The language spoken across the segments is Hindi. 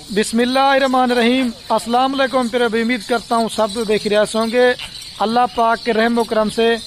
बिस्मिल्लाहिर्रहमानिर्रहीम। अस्सलाम वालेकुम। फिर अभी उम्मीद करता हूँ सब बेखियास होंगे अल्लाह पाक के रहम व करम से।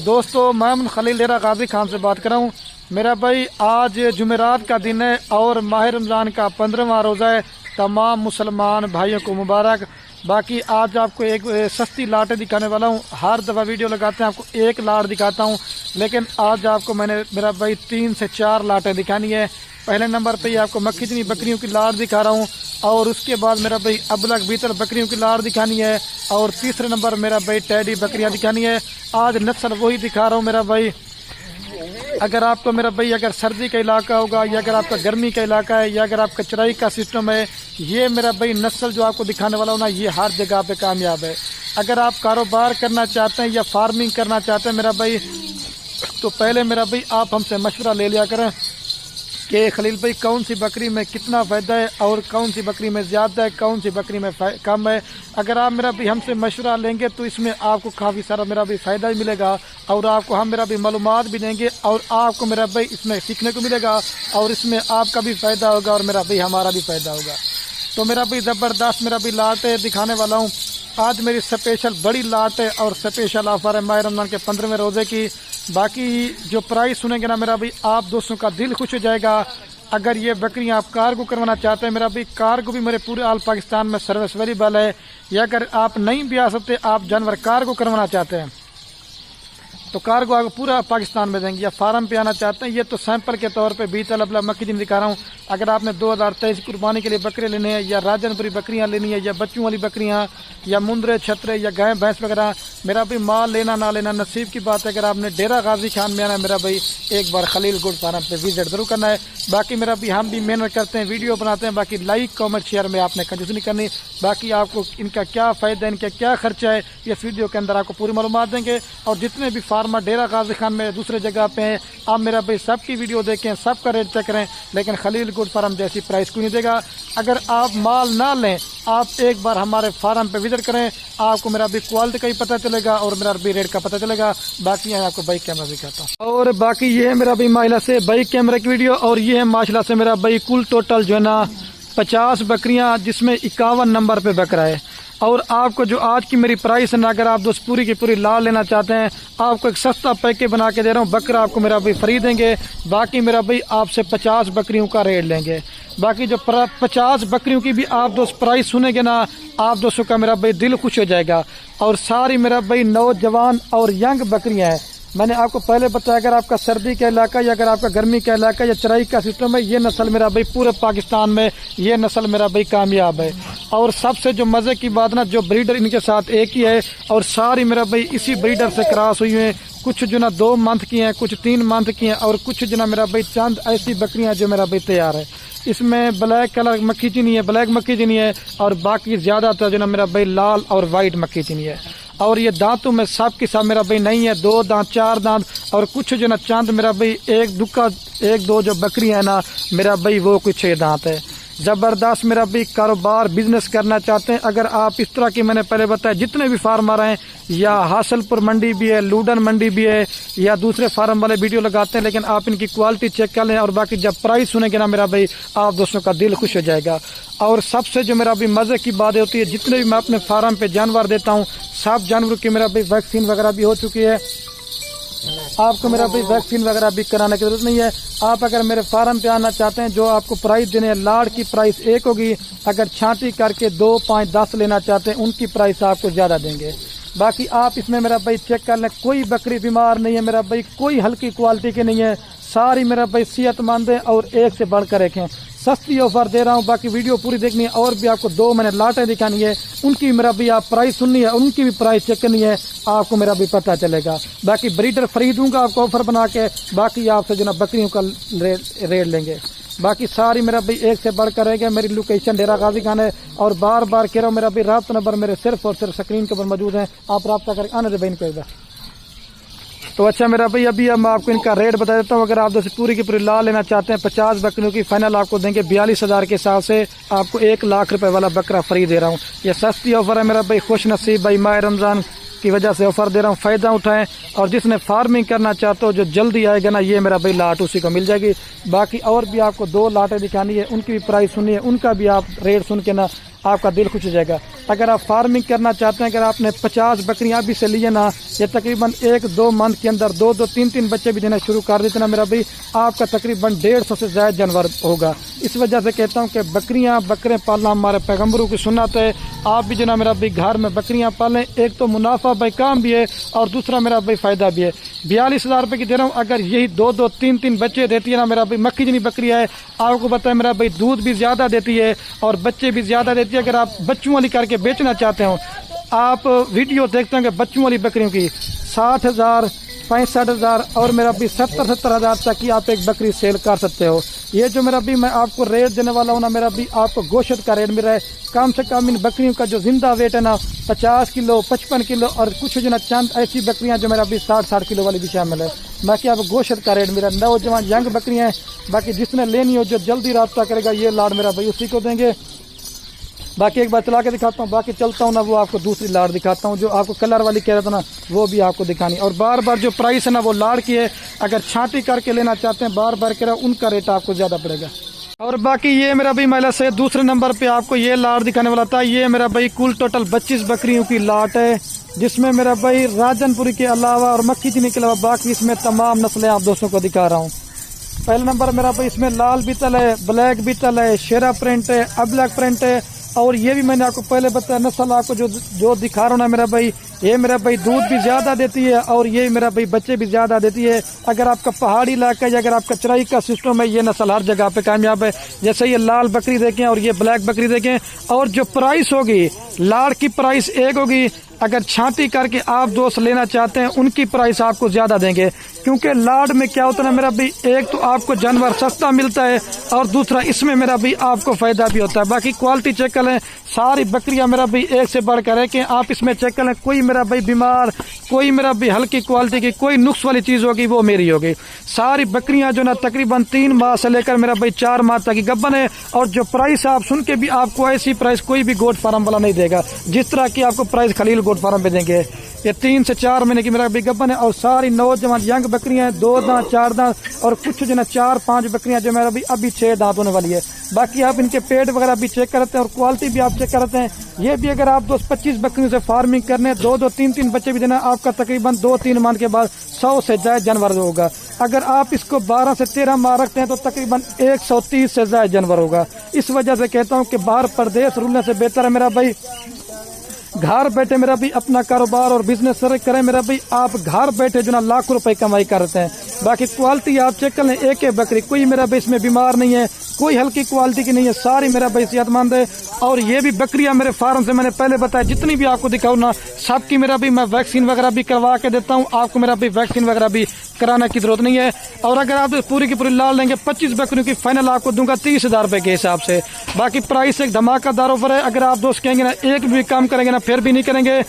दोस्तों, मैं खलील डेरा गाजी खान से बात कर रहा हूँ। मेरा भाई, आज जुमेरात का दिन है और माह रमज़ान का 15वां रोज़ा है। तमाम मुसलमान भाइयों को मुबारक। बाकी आज आपको एक सस्ती लाटें दिखाने वाला हूँ। हर दफ़ा वीडियो लगाते हैं आपको एक लाट दिखाता हूँ, लेकिन आज आपको मैंने मेरा भाई 3 से 4 लाटें दिखानी है। पहले नंबर पे ही आपको मक्खी बकरियों की लाट दिखा रहा हूँ, और उसके बाद मेरा भाई अबलग बीतल बकरियों की लाट दिखानी है, और तीसरे नंबर मेरा भाई टैडी बकरियां दिखानी है। आज नस्ल वही दिखा रहा हूँ मेरा भाई। अगर आपको मेरा भाई अगर सर्दी का इलाका होगा, या अगर आपका गर्मी का इलाका है, या अगर आपका चराई का सिस्टम है, ये मेरा भाई नस्ल जो आपको दिखाने वाला हूँ ना, ये हर जगह पे कामयाब है। अगर आप कारोबार करना चाहते हैं या फार्मिंग करना चाहते हैं मेरा भाई, तो पहले मेरा भाई आप हमसे मशवरा ले लिया करें कि खलील भाई कौन सी बकरी में कितना फ़ायदा है और कौन सी बकरी में ज़्यादा है, कौन सी बकरी में कम है। अगर आप मेरा भी हमसे मशवरा लेंगे तो इसमें आपको काफ़ी सारा मेरा भी फ़ायदा भी मिलेगा, और आपको हम मेरा भी मालूमात भी देंगे, और आपको मेरा भाई इसमें सीखने को मिलेगा, और इसमें आपका भी फ़ायदा होगा और मेरा भाई हमारा भी फ़ायदा होगा। तो मेरा भी ज़बरदस्त मेरा भी लाट है दिखाने वाला हूँ। आज मेरी स्पेशल बड़ी लाट है और स्पेशल ऑफर है माह रमज़ान के 15वें रोज़े की। बाकी जो प्राइस सुनेंगे ना मेरा भाई, आप दोस्तों का दिल खुश हो जाएगा। अगर ये बकरियां आप कार्गो करवाना चाहते हैं मेरा भाई, कार्गो भी मेरे पूरे ऑल पाकिस्तान में सर्विस अवेलेबल है। या अगर आप नहीं भी आ सकते, आप जानवर कार्गो करवाना चाहते हैं तो कार्गो आपको पूरा पाकिस्तान में देंगे। या फार्म पे आना चाहते हैं, ये तो सैंपल के तौर पे 20 अलब मक्खी जिन दिखा रहा हूँ। अगर आपने 2023 कुर्बानी के लिए बकरे लेने हैं, या राजनपुरी बकरियां लेनी है, या बच्चों वाली बकरियां, या मुंदरे छतरे, या गाय भैंस वगैरह, मेरा भी माल लेना ना लेना नसीब की बात है। अगर आपने डेरा गाजी खान में आना है मेरा भाई, एक बार खलील गुड फार्म पे विजिट जरूर करना है। बाकी मेरा भी हम भी मेहनत करते हैं, वीडियो बनाते हैं। बाकी लाइक कमेंट शेयर में आपने कंजूसी नहीं करनी। बाकी आपको इनका क्या फ़ायदा है, इनका क्या खर्चा है, इस वीडियो के अंदर आपको पूरी मालूमात देंगे। और जितने भी फार्मर डेरा गाजी खान में दूसरे जगह पे हैं, आप मेरा भाई सबकी वीडियो देखें, सबका रेट चेक करें, लेकिन खलील गुड फार्म जैसी प्राइस कोई नहीं देगा। अगर आप माल ना लें, आप एक बार हमारे फार्म पे विजिट करें, आपको मेरा भी क्वालिटी का ही पता चलेगा और मेरा भी रेट का पता चलेगा। बाकी मैं आपको बाइक कैमरा दिखाता हूँ। और बाकी ये है मेरा भी माशाल्लाह से बाइक कैमरा की वीडियो, और ये है माशाल्लाह से मेरा भाई कुल टोटल जो है ना 50 बकरियां, जिसमें 51 नंबर पे बकरा है। और आपको जो आज की मेरी प्राइस है ना, अगर आप दोस्त पूरी की पूरी लाल लेना चाहते हैं, आपको एक सस्ता पैकेज बना के दे रहा हूँ। बकरा आपको मेरा भाई फ्री देंगे। बाकी मेरा भाई आपसे 50 बकरियों का रेट लेंगे। बाकी जो 50 बकरियों की भी आप दोस्त प्राइस सुनेंगे ना, आप दोस्तों का मेरा भाई दिल खुश हो जाएगा। और सारी मेरा भाई नौजवान और यंग बकरियां हैं। मैंने आपको पहले बताया, अगर आपका सर्दी का इलाका या अगर आपका गर्मी का इलाका या चराई का सिस्टम है, ये नस्ल मेरा भाई पूरे पाकिस्तान में ये नस्ल मेरा भाई कामयाब है। और सबसे जो मज़े की बात ना, जो ब्रीडर इनके साथ एक ही है, और सारी मेरा भाई इसी ब्रीडर से क्रॉस हुई हैं। कुछ जो ना 2 मंथ की हैं, कुछ 3 मंथ की हैं, और कुछ जो ना मेरा भाई चंद ऐसी बकरियां जो मेरा भाई तैयार है। इसमें ब्लैक कलर मक्खी चीनी है, ब्लैक मक्खी चीनी है, और बाकी ज़्यादातर जो ना मेरा भाई लाल और वाइट मक्खी चीनी है। और ये दांतों में सब के सब मेरा भाई नहीं है, 2 दांत 4 दांत, और कुछ जो ना चांद मेरा भाई 1-2 जो बकरियां है ना मेरा भाई, वो कुछ 6 दांत है। ज़बरदस्त मेरा भी कारोबार बिजनेस करना चाहते हैं, अगर आप इस तरह की मैंने पहले बताया जितने भी फार्मर हैं, या हासलपुर मंडी भी है, लूडन मंडी भी है, या दूसरे फार्म वाले वीडियो लगाते हैं, लेकिन आप इनकी क्वालिटी चेक कर लें। और बाकी जब प्राइस सुनेंगे ना मेरा भाई, आप दोस्तों का दिल खुश हो जाएगा। और सबसे जो मेरा भी मज़े की बात होती है, जितने भी मैं अपने फार्म पे जानवर देता हूँ, सब जानवरों की मेरा भाई वैक्सीन वगैरह भी हो चुकी है। आपको मेरा भाई वैक्सीन वगैरह भी कराने की जरूरत नहीं है। आप अगर मेरे फार्म पे आना चाहते हैं, जो आपको प्राइस देने हैं, लाड़ की प्राइस एक होगी। अगर छांटी करके 2, 5, 10 लेना चाहते हैं, उनकी प्राइस आपको ज़्यादा देंगे। बाकी आप इसमें मेरा भाई चेक कर लें, कोई बकरी बीमार नहीं है मेरा भाई, कोई हल्की क्वालिटी की नहीं है, सारी मेरा भाई सेहतमंद है और एक से बढ़कर एक है। सस्ती ऑफर दे रहा हूँ। बाकी वीडियो पूरी देखनी है, और भी आपको 2 मैंने लाटें दिखानी है, उनकी मेरा भी आप प्राइस सुननी है, उनकी भी प्राइस चेक करनी है, आपको मेरा भी पता चलेगा। बाकी ब्रीडर फ्री दूंगा आपको ऑफर बना के। बाकी आपसे जो ना बकरियों का रेट लेंगे। बाकी सारी मेरा भाई एक से बढ़कर रहेगा। मेरी लोकेशन डेरा गाजी खान है, और बार बार कह रहा हूँ मेरा भी राब्ता नंबर मेरे सिर्फ और सिर्फ स्क्रीन के ऊपर मौजूद है, आप रब्ता करके आने दे भाई इनको। तो अच्छा मेरा भाई, अभी मैं आपको इनका रेट बता देता हूँ। अगर आप दोस्त पूरी की पूरी लाल लेना चाहते हैं, 50 बकरियों की फाइनल आपको देंगे 42,000 के हिसाब से। आपको 1 लाख रुपए वाला बकरा फ्री दे रहा हूँ। ये सस्ती ऑफर है मेरा भाई, खुश नसीब भाई माह रमज़ान की वजह से ऑफर दे रहा हूँ, फ़ायदा उठाएं। और जिसने फार्मिंग करना चाहते हो जो जल्दी आएगा ना, ये मेरा भाई लाट उसी को मिल जाएगी। बाकी और भी आपको 2 लाटें दिखानी है, उनकी भी प्राइस सुनिए, उनका भी आप रेट सुन के ना आपका दिल खुश हो जाएगा। अगर आप फार्मिंग करना चाहते हैं, अगर आपने 50 बकरियां अभी से लिए ना, ये तकरीबन 1-2 मंथ के अंदर 2-2, 3-3 बच्चे भी देना शुरू कर देते ना मेरा भाई, आपका तकरीबन 150 से ज़्यादा जानवर होगा। इस वजह से कहता हूँ कि बकरियां बकरे पालना हमारे पैगम्बरों की सुन्नत है। आप भी जना मेरा भाई घर में बकरियां पालें, एक तो मुनाफा भाई काम भी है और दूसरा मेरा भाई फ़ायदा भी है। 42,000 रुपये की दे रहा हूँ। अगर यही 2-2, 3-3 बच्चे देती है ना मेरा भाई, मक्खी जनी बकरी है, आपको पता है मेरा भाई दूध भी ज़्यादा देती है और बच्चे भी ज़्यादा देती है। अगर आप बच्चों वाली करके बेचना चाहते हो, आप वीडियो देखते होंगे बच्चों वाली बकरियों की 60,000, 65,000 और मेरा भी 70,000 तक की आप एक बकरी सेल कर सकते हो। ये जो मेरा भी मैं आपको रेट देने वाला हूँ ना मेरा भी, आपको गोश्त का रेट मिल रहा है। कम से कम इन बकरियों का जो जिंदा वेट है ना 50 किलो, 55 किलो और कुछ जो ना चंद ऐसी बकरियां जो मेरा भी 60 किलो वाली भी शामिल है। बाकी आपको गोश्त का रेट मिला, नौजवान यंग बकरियां हैं। बाकी जिसने लेनी हो जो जल्दी रब्ता करेगा, ये लाड़ मेरा भाई उसी को देंगे। बाकी एक बार चला के दिखाता हूँ, बाकी चलता हूँ ना वो आपको दूसरी लाड़ दिखाता हूँ जो आपको कलर वाली कह रहा था ना, वो भी आपको दिखानी। और बार बार जो प्राइस है ना वो लाड़ की है, अगर छांटी करके लेना चाहते हैं बार बार कह रहा उनका रेट आपको ज़्यादा पड़ेगा। और बाकी ये मेरा भाई महिला से दूसरे नंबर पे आपको ये लाट दिखाने वाला था। ये मेरा भाई कुल टोटल 25 बकरियों की लाट है, जिसमें मेरा भाई राजनपुरी के अलावा और मक्खी चीनी के अलावा बाकी इसमें तमाम नस्लें आप दोस्तों को दिखा रहा हूँ। पहले नंबर मेरा भाई इसमें लाल बीतल है, ब्लैक बीतल है, शेरा प्रिंट है, अब्लैक प्रिंट है। और ये भी मैंने आपको पहले बताया नस्ल आपको जो दिखा रहा हूँ ना मेरा भाई, ये मेरा भाई दूध भी ज़्यादा देती है और ये मेरा भाई बच्चे भी ज़्यादा देती है। अगर आपका पहाड़ी इलाका है या अगर आपका चराई का सिस्टम है, ये नस्ल हर जगह पे कामयाब है। जैसे ये लाल बकरी देखें और ये ब्लैक बकरी देखें। और जो प्राइस होगी, लाड़ की प्राइस एक होगी, अगर छांटी करके आप दोस्त लेना चाहते हैं उनकी प्राइस आपको ज़्यादा देंगे। क्योंकि लाड़ में क्या होता है मेरा भाई, एक तो आपको जानवर सस्ता मिलता है और दूसरा इसमें मेरा भाई आपको फ़ायदा भी होता है। बाकी क्वालिटी चेक कर लें, सारी बकरियां मेरा भाई एक से बढ़कर है कि आप इसमें चेक कर लें, कोई मेरा भाई बीमार, कोई मेरा भाई हल्की क्वालिटी की, कोई नुक्स वाली चीज़ होगी वो मेरी होगी। सारी बकरियां जो ना तकरीबन 3 माह से लेकर मेरा भाई 4 माह तक की गब्बन है। और जो प्राइस आप सुन के भी आपको ऐसी प्राइस कोई भी गोट फार्म वाला नहीं देगा जिस तरह की आपको प्राइस खलील गोट फार्म पे देंगे। ये 3 से 4 महीने की मेरा भाई गब्बन है और सारी नौजवान यंग बकरियां हैं, 2 दांत 4 दांत और कुछ जो ना 4-5 बकरियां जो मेरा भाई अभी 6 दांत होने वाली है। बाकी आप इनके पेट वगैरह भी चेक करते हैं और क्वालिटी भी आप चेक करते हैं। ये भी अगर आप 25 बकरियों से फार्मिंग करने 2-2, 3-3 बच्चे भी देना, आपका तकरीबन 2-3 माह के बाद 100 से ज़्यादा जानवर होगा। अगर आप इसको 12 से 13 माह रखते हैं तो तकरीबन 130 से ज़्यादा जानवर होगा। इस वजह से कहता हूँ कि बाहर प्रदेश रुलने से बेहतर है मेरा भाई घर बैठे मेरा भी अपना कारोबार और बिजनेस करें मेरा भाई। आप घर बैठे जो ना लाखों रुपए कमाई करते हैं। बाकी क्वालिटी आप चेक कर लें, एक बकरी कोई मेरा भाई इसमें बीमार नहीं है, कोई हल्की क्वालिटी की नहीं है, सारी मेरा भाई सेहतमंद है। और ये भी बकरियां मेरे फार्म से मैंने पहले बताया, जितनी भी आपको दिखाऊँ ना सबकी मेरा भी मैं वैक्सीन वगैरह भी करवा के देता हूँ। आपको मेरा भी वैक्सीन वगैरह भी कराना की जरूरत नहीं है। और अगर आप पूरी की पूरी लाल लेंगे 25 बकरियों की फाइनल आपको दूंगा 30,000 रुपए के हिसाब से। बाकी प्राइस एक धमाकेदार ऑफर है। अगर आप दोस्त कहेंगे ना एक भी कम करेंगे ना फिर भी नहीं करेंगे।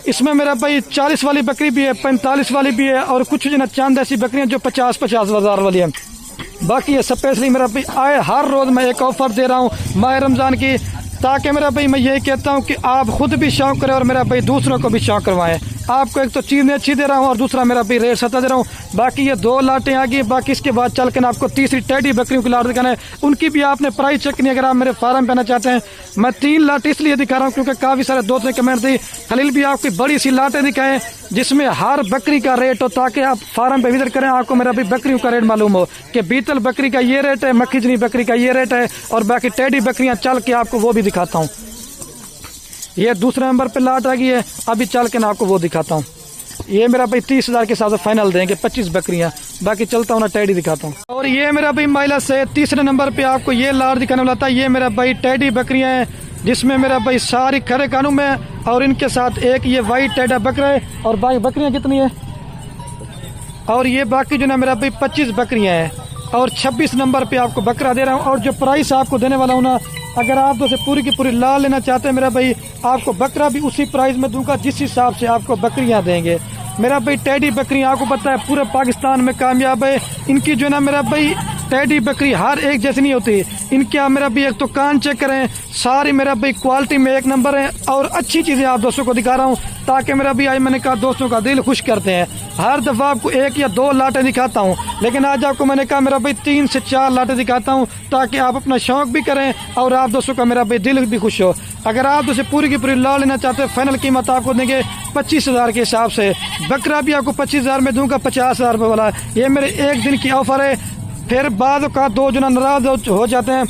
इसमें मेरा भाई 40 वाली बकरी भी है, 45 वाली भी है और कुछ जो ना चंद ऐसी बकरियां जो 50,000 वाली है। बाकी ये स्पेशली मेरा भाई आए हर रोज मैं एक ऑफर दे रहा हूँ माह रमजान की, ताकि मेरा भाई मैं यही कहता हूँ कि आप खुद भी शौक करें और मेरा भाई दूसरों को भी शौक करवाएं। आपको एक तो चीज़ें अच्छी दे रहा हूँ और दूसरा मेरा भाई रेट सस्ता दे रहा हूँ। बाकी ये 2 लाटें आ गई, बाकी इसके बाद चल के आपको तीसरी टेडी बकरियों की लाट दिखाना है, उनकी भी आपने प्राइस चेक नहीं। अगर आप मेरे फार्म पे आना चाहते हैं, मैं 3 लाट इसलिए दिखा रहा हूँ क्योंकि काफ़ी सारे दोस्त ने कमेंट दी खलील भी आपकी बड़ी सी लाटें दिखाएं जिसमें हर बकरी का रेट हो, ताकि आप फार्म पे विजिट करें, आपको मेरा भी बकरियों का रेट मालूम हो कि बीतल बकरी का ये रेट है, मक्खी चीनी बकरी का ये रेट है और बाकी टेडी बकरियाँ चल के आपको वो भी दिखाता हूँ। ये दूसरे नंबर पे लाट आ गई है, अभी चल के ना आपको वो दिखाता हूँ। ये मेरा भाई 30,000 के हिसाब से फाइनल देंगे 25 बकरियां। बाकी चलता हूँ ना टैडी दिखाता हूँ। और ये मेरा भाई महिला से तीसरे नंबर पे आपको ये लाट दिखाने वाला था। ये मेरा भाई टैडी बकरियां हैं जिसमें मेरा भाई सारी खरे कानून में और इनके साथ एक ये वाइट टैडा बकरा है। और बाकी बकरियां कितनी है और ये बाकी जो ना मेरा भाई 25 बकरियां हैं और 26 नंबर पे आपको बकरा दे रहा हूँ। और जो प्राइस आपको देने वाला हूँ ना, अगर आप तो पूरी की पूरी लाल लेना चाहते हैं मेरा भाई, आपको बकरा भी उसी प्राइस में दूंगा जिस हिसाब से आपको बकरियां देंगे। मेरा भाई टैडी बकरियां आपको पता है पूरे पाकिस्तान में कामयाब है। इनकी जो है ना मेरा भाई टेडी बकरी हर एक जैसी नहीं होती। इनके आप मेरा भी एक तो कान चेक करें, सारी मेरा भाई क्वालिटी में एक नंबर है और अच्छी चीजें आप दोस्तों को दिखा रहा हूँ ताकि मेरा भी आज मैंने कहा दोस्तों का दिल खुश करते हैं। हर दफा आपको 1 या 2 लाटें दिखाता हूँ, लेकिन आज आपको मैंने कहा मेरा भाई 3 से 4 लाटें दिखाता हूँ ताकि आप अपना शौक भी करें और आप दोस्तों का मेरा भाई दिल भी खुश हो। अगर आप दोस्तों पूरी की पूरी लाट लेना चाहते हैं, फाइनल कीमत आपको देंगे 25,000 के हिसाब से। बकरा भी आपको 25,000 में दूंगा, 50,000 रुपये वाला। ये मेरे एक दिन की ऑफर है। फिर बाद का 2 जना नाराज हो जाते हैं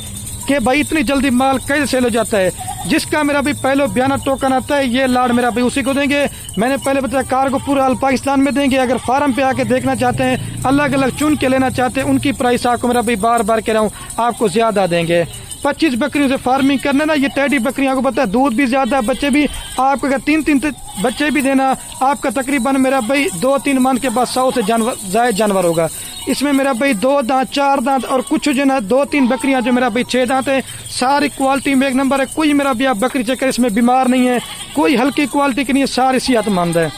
कि भाई इतनी जल्दी माल कैसे सेल हो जाता है। जिसका मेरा भी पहले बयाना टोकन आता है ये लाड़ मेरा भाई उसी को देंगे। मैंने पहले बताया कार को पूरा अल पाकिस्तान में देंगे। अगर फार्म पे आके देखना चाहते हैं, अलग अलग चुन के लेना चाहते हैं, उनकी प्राइस आपको मेरा भाई बार बार कह रहा हूँ आपको ज्यादा देंगे। 25 बकरियों से फार्मिंग करना ना, ये टेडी बकरियां को पता है दूध भी ज्यादा है, बच्चे भी आपको अगर 3-3 बच्चे भी देना आपका तकरीबन मेरा भाई 2-3 मंथ के बाद 100 से जायद जानवर होगा। इसमें मेरा भाई 2 दांत 4 दांत और कुछ जो ना 2-3 बकरियां जो मेरा भाई 6 दांत है। सारी क्वालिटी में एक नंबर है। कोई मेरा भी आप बकरी चेक कर इसमें बीमार नहीं है, कोई हल्की क्वालिटी की नहीं है, सारी सेहतमंद है।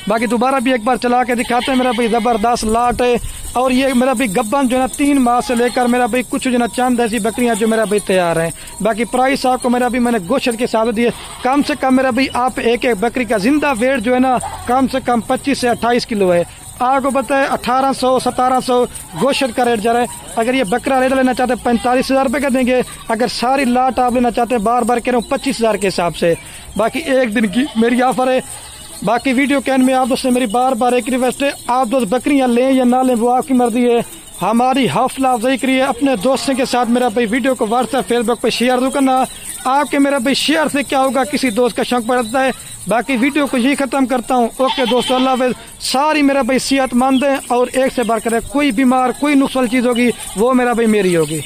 बाकी दोबारा भी एक बार चला के दिखाते हैं। मेरा भाई जबरदस्त लाट है और ये मेरा भाई गब्बन जो ना 3 माह से लेकर मेरा भाई कुछ जो ना चंद ऐसी बकरियां जो मेरा भाई तैयार हैं। बाकी प्राइस आपको मेरा भी मैंने गोश्त के हिसाब से दिए। कम से कम मेरा भाई आप एक एक बकरी का जिंदा वेट जो है ना कम से कम 25 से 28 किलो है। आपको बताए 1800-1700 गोश्त का रेट जा रहा है। अगर ये बकरा रेट लेना चाहते हैं 45,000 रुपये का देंगे। अगर सारी लाट आप लेना चाहते हैं बार बार कह रहा हूँ 25,000 के हिसाब से। बाकी एक दिन की मेरी ऑफर है। बाकी वीडियो कैन में आप दोस्तों मेरी बार बार एक रिक्वेस्ट है, आप दोस्त बकरियां लें या ना लें वो आपकी मर्जी है। हमारी हौसला अफजाई करिए अपने दोस्तों के साथ। मेरा भाई वीडियो को व्हाट्सएप फेसबुक पे शेयर दो करना। आपके मेरा भाई शेयर से क्या होगा, किसी दोस्त का शौक पड़ता है। बाकी वीडियो को यही खत्म करता हूँ। ओके दोस्तों, अल्लाह हाफ़िज़। सारी मेरा भाई सेहतमंद है और एक से बढ़कर कोई बीमार कोई नुक्स वाली चीज़ होगी वो मेरा भाई मेरी होगी।